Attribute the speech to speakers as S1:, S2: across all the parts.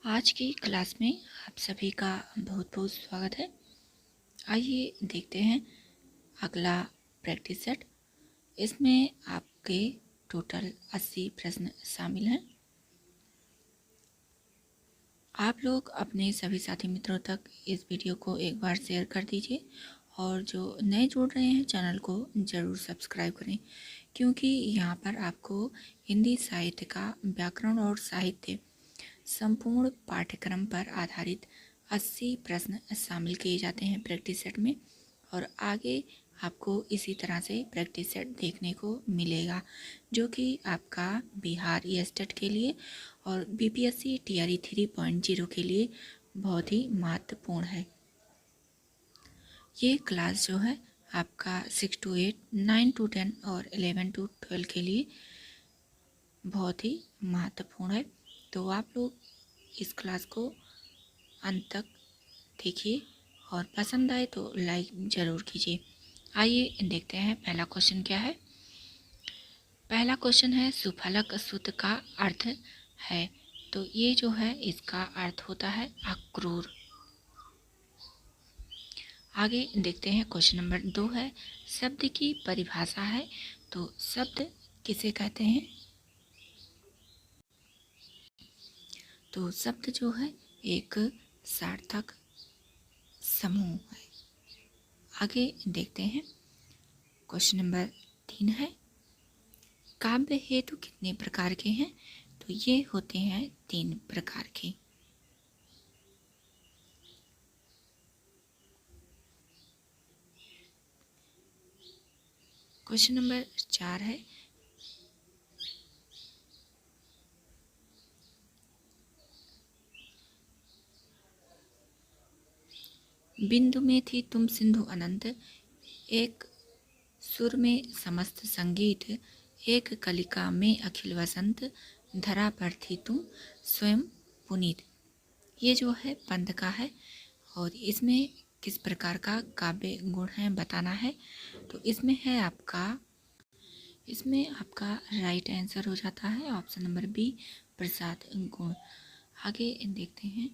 S1: आज की क्लास में आप सभी का बहुत बहुत स्वागत है। आइए देखते हैं अगला प्रैक्टिस सेट। इसमें आपके टोटल 80 प्रश्न शामिल हैं। आप लोग अपने सभी साथी मित्रों तक इस वीडियो को एक बार शेयर कर दीजिए और जो नए जुड़ रहे हैं चैनल को ज़रूर सब्सक्राइब करें, क्योंकि यहाँ पर आपको हिंदी साहित्य का व्याकरण और साहित्य संपूर्ण पाठ्यक्रम पर आधारित 80 प्रश्न शामिल किए जाते हैं प्रैक्टिस सेट में। और आगे आपको इसी तरह से प्रैक्टिस सेट देखने को मिलेगा, जो कि आपका बिहार स्टेट के लिए और बीपीएससी टीआरई 3.0 के लिए बहुत ही महत्वपूर्ण है। ये क्लास जो है आपका 6 to 8, 9 to 10 और 11 to 12 के लिए बहुत ही महत्वपूर्ण है। तो आप लोग इस क्लास को अंत तक देखिए और पसंद आए तो लाइक ज़रूर कीजिए। आइए देखते हैं पहला क्वेश्चन क्या है। पहला क्वेश्चन है सुफलक सूत्र का अर्थ है। तो ये जो है इसका अर्थ होता है अक्रूर। आगे देखते हैं क्वेश्चन नंबर 2 है शब्द की परिभाषा है। तो शब्द किसे कहते हैं? तो शब्द जो है एक सार्थक समूह है। आगे देखते हैं क्वेश्चन नंबर 3 है काव्य हेतु कितने प्रकार के हैं? तो ये होते हैं 3 प्रकार के। क्वेश्चन नंबर 4 है बिंदु में थी तुम सिंधु अनंत, एक सुर में समस्त संगीत, एक कलिका में अखिल वसंत, धरा पर थी तुम स्वयं पुनीत। ये जो है पंद का है और इसमें किस प्रकार का काव्य गुण है बताना है। तो इसमें आपका राइट आंसर हो जाता है ऑप्शन नंबर बी प्रसाद गुण। आगे देखते हैं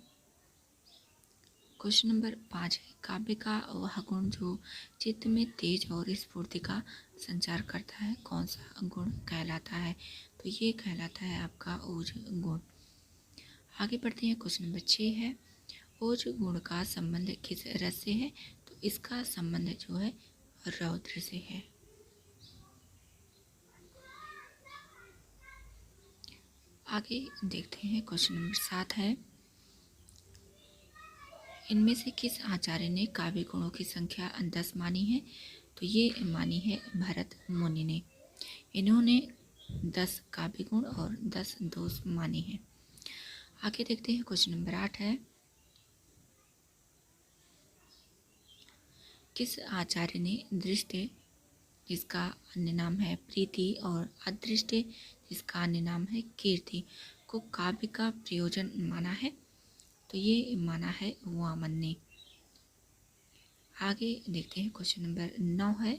S1: क्वेश्चन नंबर 5 है काव्य का वह गुण जो चित्त में तेज और स्फूर्ति का संचार करता है कौन सा गुण कहलाता है? तो ये कहलाता है आपका ओज गुण। आगे बढ़ते हैं क्वेश्चन नंबर 6 है ओज गुण का संबंध किस रस से है? तो इसका संबंध जो है रौद्र से है। आगे देखते हैं क्वेश्चन नंबर 7 है इनमें से किस आचार्य ने काव्य गुणों की संख्या 10 मानी है? तो ये मानी है भरत मुनि ने। इन्होंने 10 काव्य गुण और 10 दोष माने हैं। आगे देखते हैं क्वेश्चन नंबर 8 है किस आचार्य ने दृष्टि जिसका अन्य नाम है प्रीति और अदृष्टि जिसका अन्य नाम है कीर्ति को काव्य का प्रयोजन माना है? तो ये माना है वामन ने। आगे देखते हैं क्वेश्चन नंबर 9 है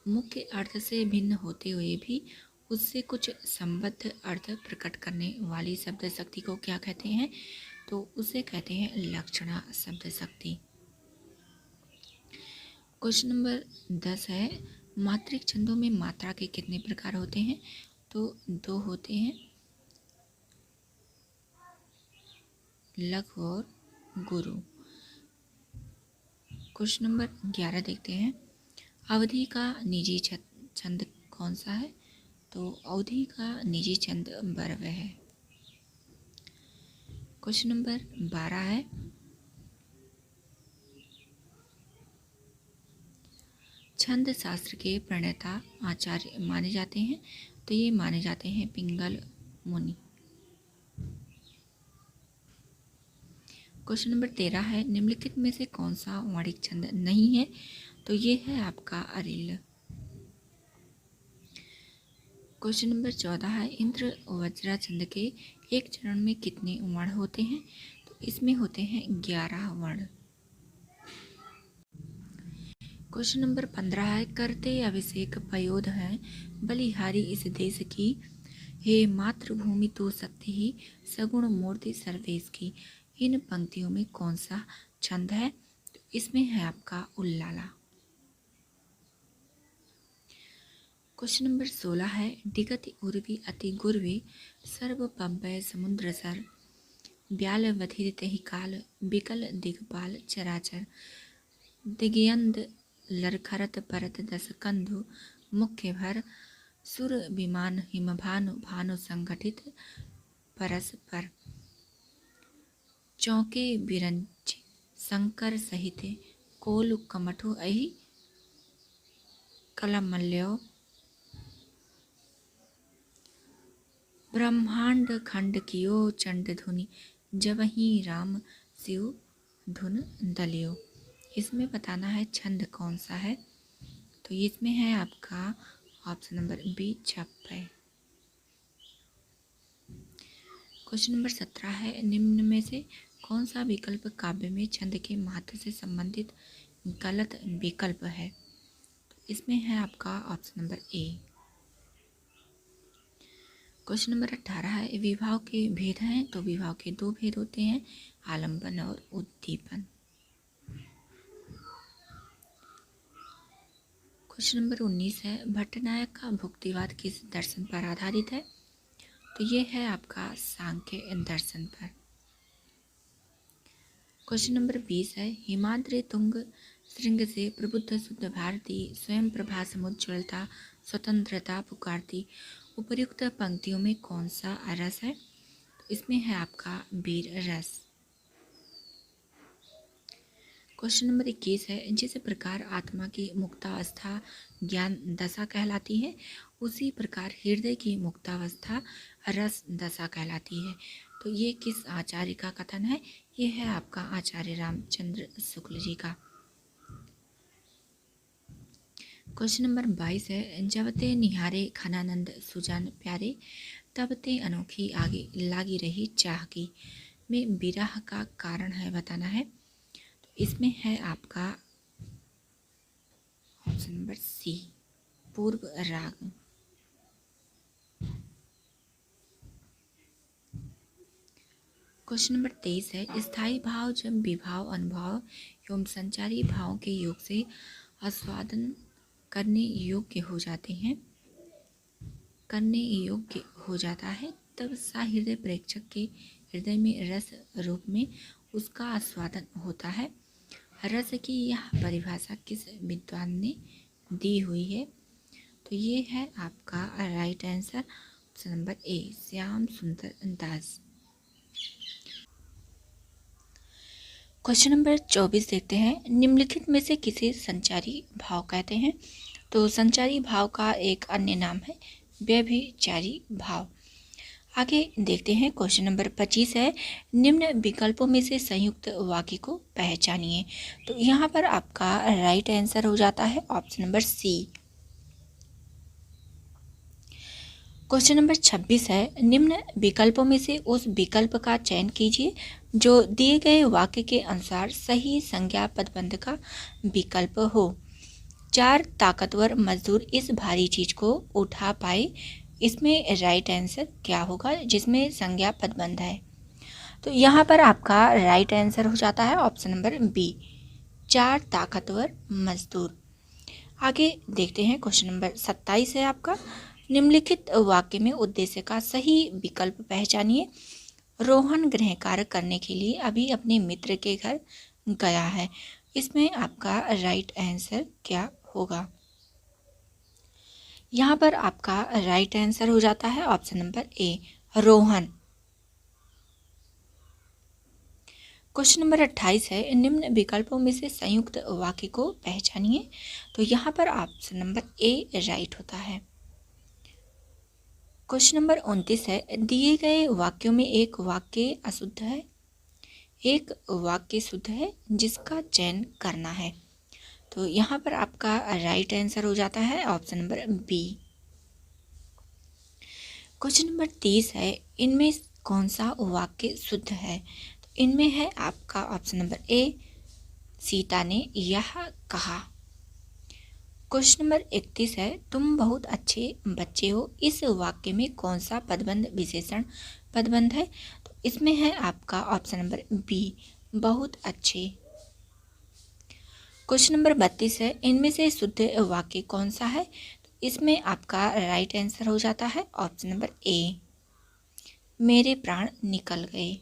S1: मुख्य अर्थ से भिन्न होते हुए भी उससे कुछ संबद्ध अर्थ प्रकट करने वाली शब्द शक्ति को क्या कहते हैं? तो उसे कहते हैं लक्षणा शब्द शक्ति। क्वेश्चन नंबर 10 है मात्रिक छंदों में मात्रा के कितने प्रकार होते हैं? तो 2 होते हैं लघु और गुरु। क्वेश्चन नंबर 11 देखते हैं अवधि का निजी छंद कौन सा है? तो अवधि का निजी छंद बर्व है। क्वेश्चन नंबर 12 है छंद शास्त्र के प्रणेता आचार्य माने जाते हैं? तो ये माने जाते हैं पिंगल मुनि। क्वेश्चन नंबर 13 है निम्नलिखित में से कौन सा वाणिक छंद नहीं है? तो ये है आपका अरिल। क्वेश्चन नंबर 14 है इंद्र वज्रा छंद के एक चरण में कितने वर्ण होते हैं? तो इसमें होते हैं 11 वर्ण। क्वेश्चन नंबर 15 है, करते अभिषेक पयोध हैं बलिहारी इस देश की, हे मातृभूमि तू सत्य ही सगुण मूर्ति सर्वेश की। इन पंक्तियों में कौन सा छंद है? तो इसमें है आपका उल्लाला। क्वेश्चन नंबर 16 है, डिगति उर्वी अति गुर्वी सर्व पव्य समुद्र सर, ब्याल बधिर तहि काल बिकल दिगपाल चराचर, दिग्यंद लरखरत परत दस कंधु मुख्य भर, सुर विमान हिमभानु भानु संगठित परस्पर, चौके बिरंच शंकर सहित कोल कमठु अहि कलमल्यो, ब्रह्मांड खंड कियो चंड धुनि जबहि राम शिव धुन दलियो। इसमें बताना है छंद कौन सा है, तो इसमें है आपका ऑप्शन नंबर बी छप्पे। क्वेश्चन नंबर 17 है, निम्न में से कौन सा विकल्प काव्य में छंद के महत्व से संबंधित गलत विकल्प है? तो इसमें है आपका option number A. Question number 18 है, विभाव के भेद हैं, तो विभाव के दो भेद होते हैं, आलंबन और उद्दीपन। क्वेश्चन नंबर 19 है, भट्टनायक का भुक्तिवाद किस दर्शन पर आधारित है? तो ये है आपका सांख्य दर्शन पर। क्वेश्चन नंबर 20 है, हिमाद्रि तुंग श्रृंग से प्रबुद्ध शुद्ध भारती स्वयं प्रभा समुज्ज्वलता स्वतंत्रता पुकारती, उपर्युक्त पंक्तियों में कौन सा रस है? तो इसमें है आपका वीर रस। क्वेश्चन नंबर 21 है, जिस प्रकार आत्मा की मुक्तावस्था ज्ञान दशा कहलाती है, उसी प्रकार हृदय की मुक्तावस्था रस दशा कहलाती है। तो ये किस आचार्य का कथन है? ये है आपका आचार्य रामचंद्र शुक्ल जी का। क्वेश्चन नंबर 22 है, जब ते निहारे खनानंद सुजान प्यारे, तब ते अनोखी आगे लागी रही चाह की, में विरह का कारण है बताना है। तो इसमें है आपका ऑप्शन नंबर सी पूर्व राग। क्वेश्चन नंबर 23 है, स्थायी भाव जब विभाव अनुभव एवं संचारी भावों के योग से आस्वादन करने योग्य हो जाता है, तब सहृदय प्रेक्षक के हृदय में रस रूप में उसका आस्वादन होता है। रस की यह परिभाषा किस विद्वान ने दी हुई है? तो ये है आपका right answer option number A Shyam सुंदर दास। क्वेश्चन नंबर 24 देखते हैं, निम्नलिखित में से किसे संचारी भाव कहते हैं? तो संचारी भाव का एक अन्य नाम है व्यभिचारी भाव। आगे देखते हैं, क्वेश्चन नंबर 25 है, निम्न विकल्पों में से संयुक्त वाक्य को पहचानिए। तो यहाँ पर आपका राइट आंसर हो जाता है option number C. Question number 26 है, निम्न विकल्पों में से उस विकल्प का चयन कीजिए जो दिए गए वाक्य के अनुसार सही संज्ञा पदबंध का विकल्प हो। 4 ताकतवर मजदूर इस भारी चीज को उठा पाए, इसमें राइट आंसर क्या होगा जिसमें संज्ञा पदबंध है? तो यहाँ पर आपका राइट आंसर हो जाता है ऑप्शन नंबर बी 4 ताकतवर मजदूर। आगे देखते हैं, क्वेश्चन नंबर 27 है आपका, निम्नलिखित वाक्य में उद्देश्य का सही विकल्प पहचानिए। रोहन गृह कार्य करने के लिए अभी अपने मित्र के घर गया है, इसमें आपका राइट आंसर क्या होगा? यहाँ पर आपका राइट आंसर हो जाता है option number A Rohan. Question number 28 है, निम्न विकल्पों में से संयुक्त वाक्य को पहचानिए। तो यहाँ पर ऑप्शन नंबर ए राइट होता है। क्वेश्चन नंबर 29 है, दिए गए वाक्यों में एक वाक्य अशुद्ध है, एक वाक्य शुद्ध है, जिसका चयन करना है। तो यहाँ पर आपका राइट आंसर हो जाता है option number B. Question number 30 है, इनमें कौन सा वाक्य शुद्ध है? तो इनमें है आपका ऑप्शन नंबर ए सीता ने यह कहा। क्वेश्चन नंबर 31 है, तुम बहुत अच्छे बच्चे हो, इस वाक्य में कौन सा पदबंध विशेषण पदबंध है? तो इसमें है आपका ऑप्शन नंबर बी, बहुत अच्छे। क्वेश्चन नंबर 32 है, इनमें से शुद्ध वाक्य कौन सा है? तो इसमें आपका राइट आंसर हो जाता है ऑप्शन नंबर ए, मेरे प्राण निकल गए।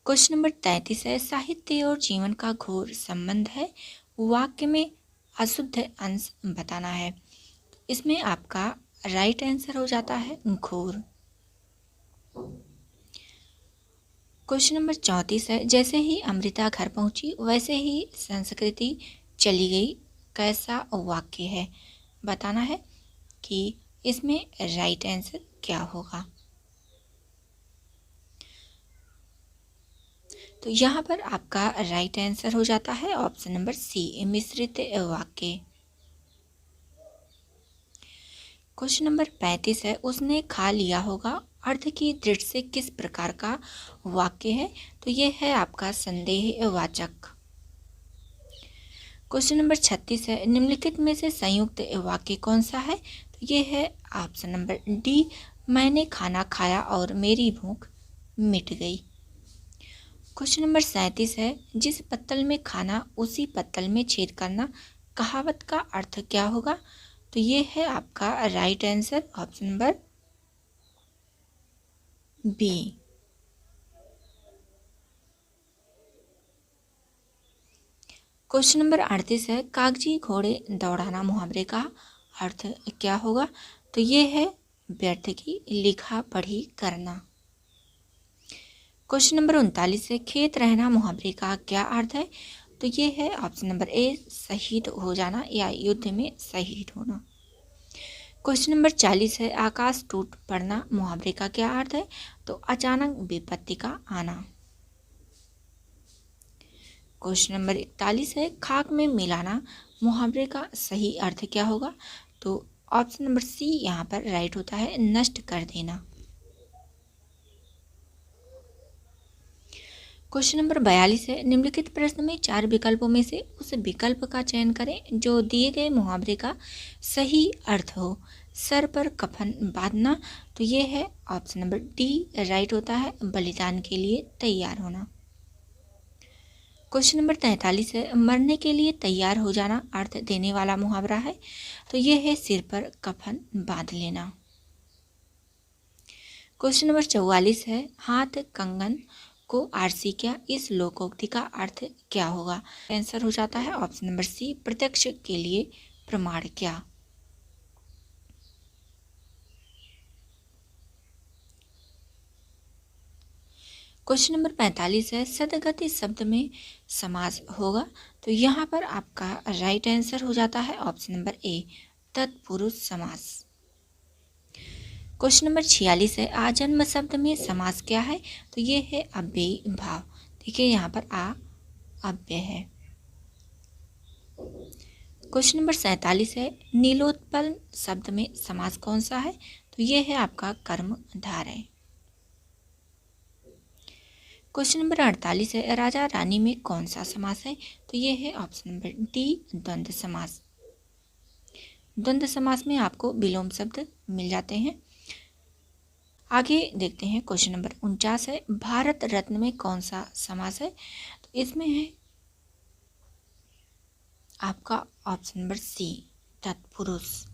S1: क्वेश्चन नंबर 33 है, साहित्य और जीवन का घोर संबंध है, वाक्य में अशुद्ध अंश बताना है। इसमें आपका राइट आंसर हो जाता है घोर। क्वेश्चन नंबर 34 है, जैसे ही अमृता घर पहुंची वैसे ही संस्कृति चली गई, कैसा वाक्य है? बताना है कि इसमें राइट आंसर क्या होगा। तो यहाँ पर आपका राइट आंसर हो जाता है ऑप्शन नंबर सी, मिश्रित वाक्य। क्वेश्चन नंबर 35 है, उसने खा लिया होगा, अर्थ की दृष्टि से किस प्रकार का वाक्य है? तो ये है आपका संदेहवाचक। क्वेश्चन नंबर 36 है, निम्नलिखित में से संयुक्त वाक्य कौन सा है? तो ये है ऑप्शन नंबर डी, मैंने खाना खाया और मेरी भूख मिट गई। क्वेश्चन नंबर 37 है, जिस पत्तल में खाना उसी पत्तल में छेद करना, कहावत का अर्थ क्या होगा? तो ये है आपका right answer option number B. Question number 38 है, कागजी घोड़े दौड़ाना मुहावरे का अर्थ क्या होगा? तो ये है व्यर्थ की लिखा पढ़ी करना। क्वेश्चन नंबर 39 है, खेत रहना मुहावरे का क्या अर्थ है? तो ये है ऑप्शन नंबर ए, शहीद हो जाना या युद्ध में शहीद होना। क्वेश्चन नंबर 40 है, आकाश टूट पड़ना मुहावरे का क्या अर्थ है? तो अचानक विपत्ति का आना। क्वेश्चन नंबर 41 है, खाक में मिलाना मुहावरे का सही अर्थ क्या होगा? तो ऑप्शन नंबर सी यहाँ पर राइट होता है, नष्ट कर देना। क्वेश्चन नंबर 42 है, निम्नलिखित प्रश्न में 4 विकल्पों में से उस विकल्प का चयन करें जो दिए गए मुहावरे का सही अर्थ हो। सर पर कफन बांधना, तो ये है ऑप्शन नंबर डी, राइट होता है, बलिदान के लिए तैयार होना। क्वेश्चन नंबर 43 है, मरने के लिए तैयार हो जाना अर्थ देने वाला मुहावरा है, तो ये है सिर पर कफन बांध लेना। क्वेश्चन नंबर 44 है, हाथ कंगन को आरसी क्या, इस लोकोक्ति का अर्थ क्या होगा? आंसर हो जाता है ऑप्शन नंबर सी, प्रत्यक्ष के लिए प्रमाण क्या। क्वेश्चन नंबर 45 है, सदगति शब्द में समास होगा, तो यहाँ पर आपका राइट आंसर हो जाता है ऑप्शन नंबर ए, तत्पुरुष समास। क्वेश्चन नंबर 46 है, आजन्म शब्द में समास क्या है? तो ये है अव्ययी भाव। देखिए यहाँ पर आ अव्यय है। क्वेश्चन नंबर 47 है, नीलोत्पल शब्द में समास कौन सा है? तो ये है आपका कर्मधारय। क्वेश्चन नंबर 48 है, राजा रानी में कौन सा समास है? तो ये है ऑप्शन नंबर डी, द्वंद्व समास। द्वंद्व समास में आपको विलोम शब्द मिल जाते हैं। आगे देखते हैं, क्वेश्चन नंबर 49 है, भारत रत्न में कौन सा समास है? तो इसमें है आपका ऑप्शन नंबर सी, तत्पुरुष।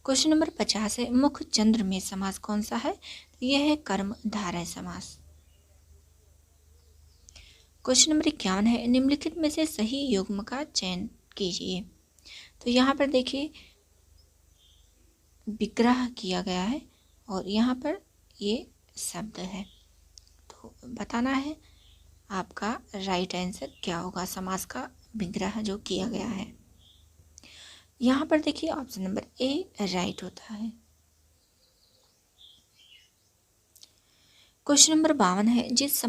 S1: क्वेश्चन नंबर 50 है, मुख चंद्र में समास कौन सा है? तो यह है कर्मधारय समास। क्वेश्चन नंबर 51 है, निम्नलिखित में से सही युग्म का चयन कीजिए। तो यहाँ पर देखिए विग्रह किया गया है और यहाँ पर ये शब्द है, तो बताना है आपका राइट आंसर क्या होगा समास का विग्रह जो किया गया है। यहाँ पर देखिए ऑप्शन नंबर ए राइट होता है। क्वेश्चन नंबर 52 है, जिस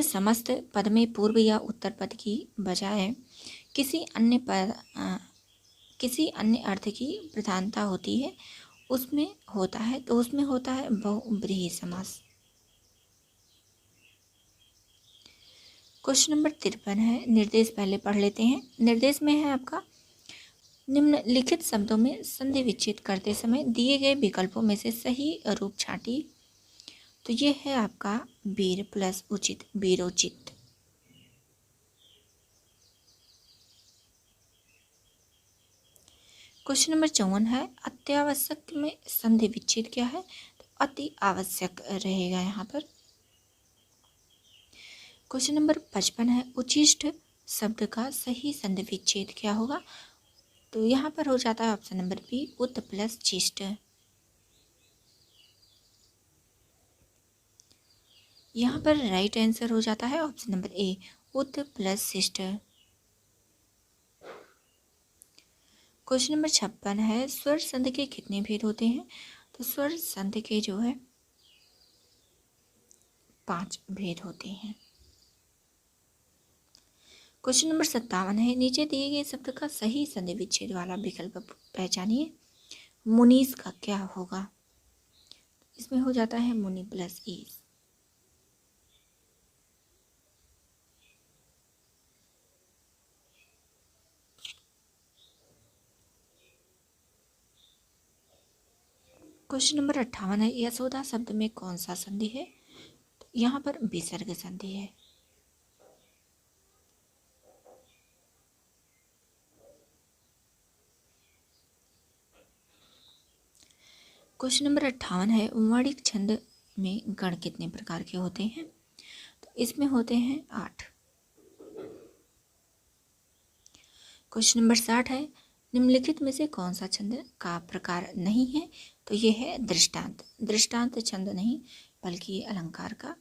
S1: समस्त पद में पूर्व या उत्तर पद की बजाय किसी अन्य अर्थ की प्रधानता होती है, उसमें होता है बहुव्रीहि समास। क्वेश्चन नंबर 53 है, निर्देश पहले पढ़ लेते हैं। निर्देश में है आपका, निम्नलिखित शब्दों में संधि विच्छेद करते समय दिए गए विकल्पों में से सही रूप छांटिए। तो ये है आपका वीर प्लस उचित, वीरोचित। क्वेश्चन नंबर 54 है, अत्यावश्यक में संधि विच्छेद क्या है? तो अति आवश्यक रहेगा यहाँ पर। क्वेश्चन नंबर 55 है, उचिष्ट शब्द का सही संधि विच्छेद क्या होगा? तो यहाँ पर हो जाता है ऑप्शन नंबर बी, उत प्लस चिष्ट। यहाँ पर राइट आंसर हो जाता है ऑप्शन नंबर ए, उत प्लस शिष्ट। क्वेश्चन नंबर 56 है, स्वर संधि के कितने भेद होते हैं? तो स्वर संधि के जो है 5 भेद होते हैं। क्वेश्चन नंबर 57 है, नीचे दिए गए शब्द का सही संधि विच्छेद वाला विकल्प पहचानिए। मुनीस का क्या होगा? इसमें हो जाता है मुनि प्लस ईस। क्वेश्चन नंबर 58 है, यशोदा शब्द में कौन सा संधि है? तो यहाँ पर विसर्ग संधि है। क्वेश्चन नंबर 58 है, वर्णिक छंद में गण कितने प्रकार के होते हैं? तो इसमें होते हैं 8। क्वेश्चन नंबर 60 है, निम्नलिखित में से कौन सा छंद का प्रकार नहीं है? तो ये है दृष्टांत। दृष्टांत छंद नहीं बल्कि ये अलंकार का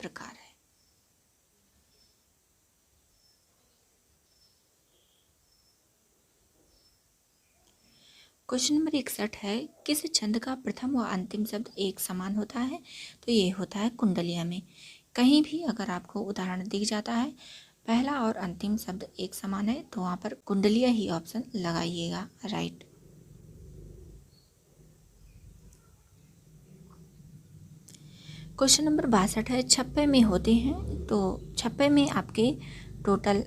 S1: प्रकार है। क्वेश्चन नंबर 61 है, किस छंद का प्रथम व अंतिम शब्द एक समान होता है? तो ये होता है कुंडलिया में। कहीं भी अगर आपको उदाहरण दिख जाता है पहला और अंतिम शब्द एक समान है तो वहाँ पर कुंडलिया ही ऑप्शन लगाइएगा, राइट। क्वेश्चन नंबर 62 है, छप्पे में होते हैं। तो छप्पे में आपके टोटल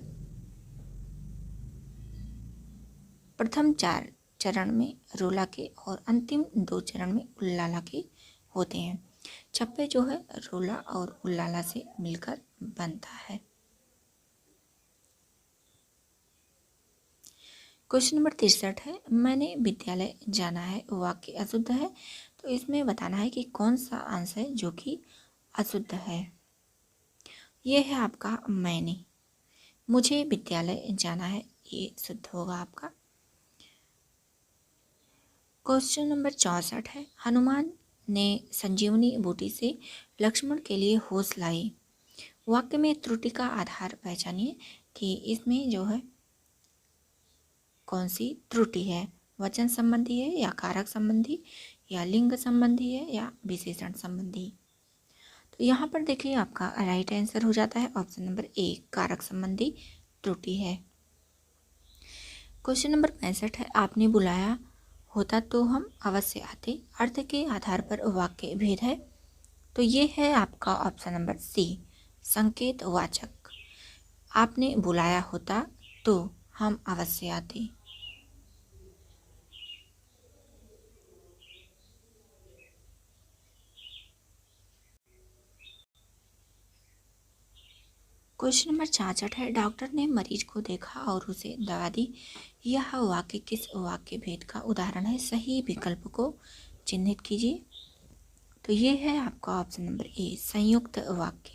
S1: प्रथम 4 चरण में रोला के और अंतिम 2 चरण में उल्लाला के होते हैं। छप्पे जो है रोला और उल्लाला से मिलकर बनता है। क्वेश्चन नंबर 63 है, मैंने विद्यालय जाना है वाक्य अशुद्ध है। तो इसमें बताना है कि कौन सा अंश है जो कि अशुद्ध है। ये है आपका मैंने, मुझे विद्यालय जाना है, ये शुद्ध होगा आपका। क्वेश्चन नंबर 64 है, हनुमान ने संजीवनी बूटी से लक्ष्मण के लिए होश लाई। वाक्य में त्रुटि का आधार पहचानिए कि इसमें जो है कौन सी त्रुटि है, वचन संबंधी है या कारक संबंधी या लिंग संबंधी है या विशेषण संबंधी। तो यहाँ पर देखिए आपका राइट आंसर हो जाता है ऑप्शन नंबर ए, कारक संबंधी त्रुटि है। क्वेश्चन नंबर 65 है, आपने बुलाया होता तो हम अवश्य आते, अर्थ के आधार पर वाक्य भेद है। तो ये है आपका ऑप्शन नंबर सी, संकेत वाचक। आपने बुलाया होता तो हम अवश्य आते। क्वेश्चन नंबर 66 है, डॉक्टर ने मरीज को देखा और उसे दवा दी। यह वाक्य किस वाक्य भेद का उदाहरण है? सही विकल्प को चिन्हित कीजिए। तो ये है आपका ऑप्शन नंबर ए, संयुक्त वाक्य।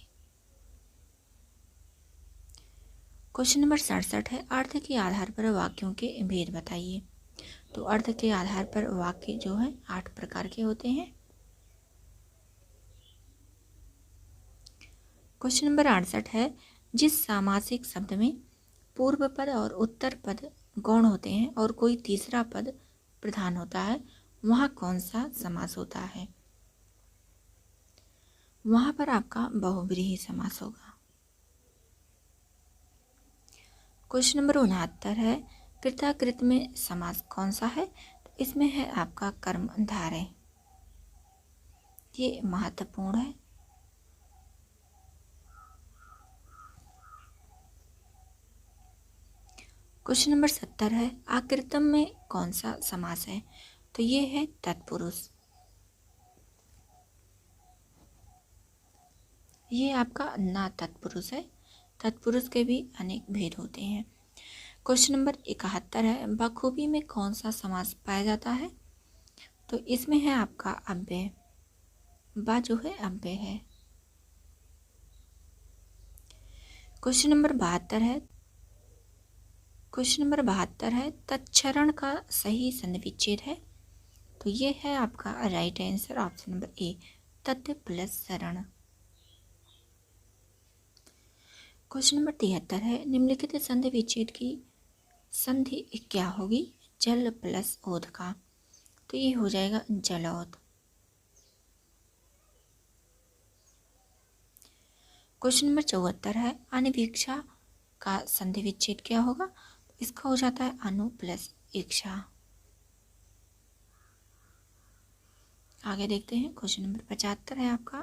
S1: क्वेश्चन नंबर 67 है, अर्थ के आधार पर वाक्यों के भेद बताइए। तो अर्थ के आधार पर वाक्य जो है 8 प्रकार के होते हैं। क्वेश्चन नंबर 68 है, जिस सामासिक शब्द में पूर्व पद और उत्तर पद गौण होते हैं और कोई तीसरा पद प्रधान होता है वहाँ कौन सा समास होता है? वहाँ पर आपका बहुव्रीहि समास होगा। क्वेश्चन नंबर 69 है, कृताकृत में समास कौन सा है? तो इसमें है आपका कर्मधारय। ये महत्वपूर्ण है। क्वेश्चन नंबर 70 है, आकृतम में कौन सा समास है? तो ये है तत्पुरुष। ये आपका ना तत्पुरुष है। तत्पुरुष के भी अनेक भेद होते हैं। क्वेश्चन नंबर 71 है, बखूबी में कौन सा समास पाया जाता है? तो इसमें है आपका अव्यय। बा जो है अव्यय है। क्वेश्चन नंबर 72 है, तत्क्षरण का सही संधि विच्छेद है। तो ये है आपका right answer, option number A, तत् प्लस शरण। क्वेश्चन नंबर 73 है, निम्नलिखित संधि विच्छेद की संधि क्या होगी? जल प्लस ओध का। तो ये हो जाएगा जलौध। क्वेश्चन नंबर 74 है, अनभिक्षा का संधि विच्छेद क्या होगा? इसका हो जाता है अनु प्लस इक्षा। आगे देखते हैं। क्वेश्चन नंबर 75 है आपका,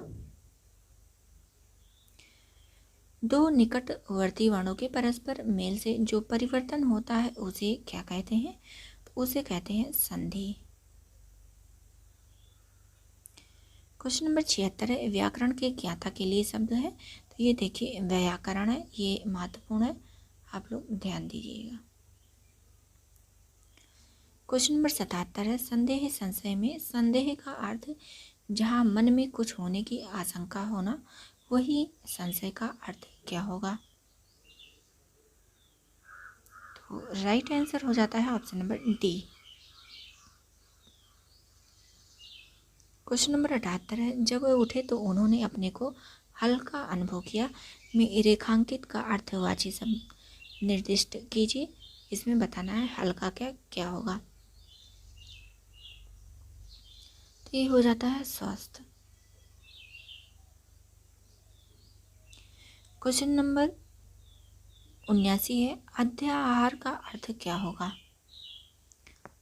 S1: दो निकटवर्ती वर्णों के परस्पर मेल से जो परिवर्तन होता है उसे क्या कहते हैं? तो उसे कहते हैं संधि। क्वेश्चन नंबर 76 है, व्याकरण के ज्ञाता के लिए शब्द है। तो ये देखिए व्याकरण है, ये महत्वपूर्ण है, आप लोग ध्यान दीजिएगा। क्वेश्चन नंबर 77 है, संदेह संशय में संदेह का अर्थ जहाँ मन में कुछ होने की आशंका होना, वही संशय का अर्थ क्या होगा? तो राइट आंसर हो जाता है option number D. Question number 78 है, जब वे उठे तो उन्होंने अपने को हल्का अनुभव किया। में रेखांकित का अर्थवाची शब्द निर्दिष्ट कीजिए। इसमें बताना है हल्का क्या क्या होगा। तो ये हो जाता है स्वस्थ। क्वेश्चन नंबर 79 है, अध्याहार का अर्थ क्या होगा?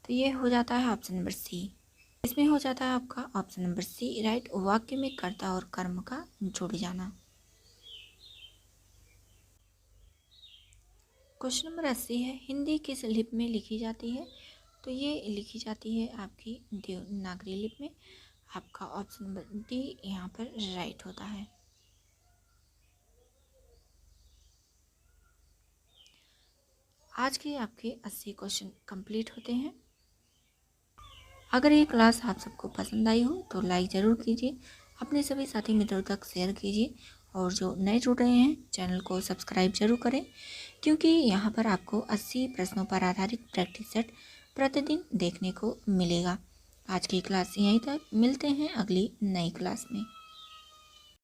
S1: तो ये हो जाता है ऑप्शन नंबर सी। इसमें हो जाता है आपका ऑप्शन नंबर सी राइट, वाक्य में कर्ता और कर्म का जुड़ जाना। क्वेश्चन नंबर 80 है, हिंदी किस लिपि में लिखी जाती है? तो ये लिखी जाती है आपकी देवनागरी लिपि में। आपका ऑप्शन नंबर डी यहाँ पर राइट होता है। आज के आपके 80 क्वेश्चन कंप्लीट होते हैं। अगर ये क्लास आप सबको पसंद आई हो तो लाइक ज़रूर कीजिए, अपने सभी साथी मित्रों तक शेयर कीजिए, और जो नए जुड़ रहे हैं चैनल को सब्सक्राइब जरूर करें, क्योंकि यहाँ पर आपको 80 प्रश्नों पर आधारित प्रैक्टिस सेट प्रतिदिन देखने को मिलेगा। आज की क्लास यहीं तक, मिलते हैं अगली नई क्लास में।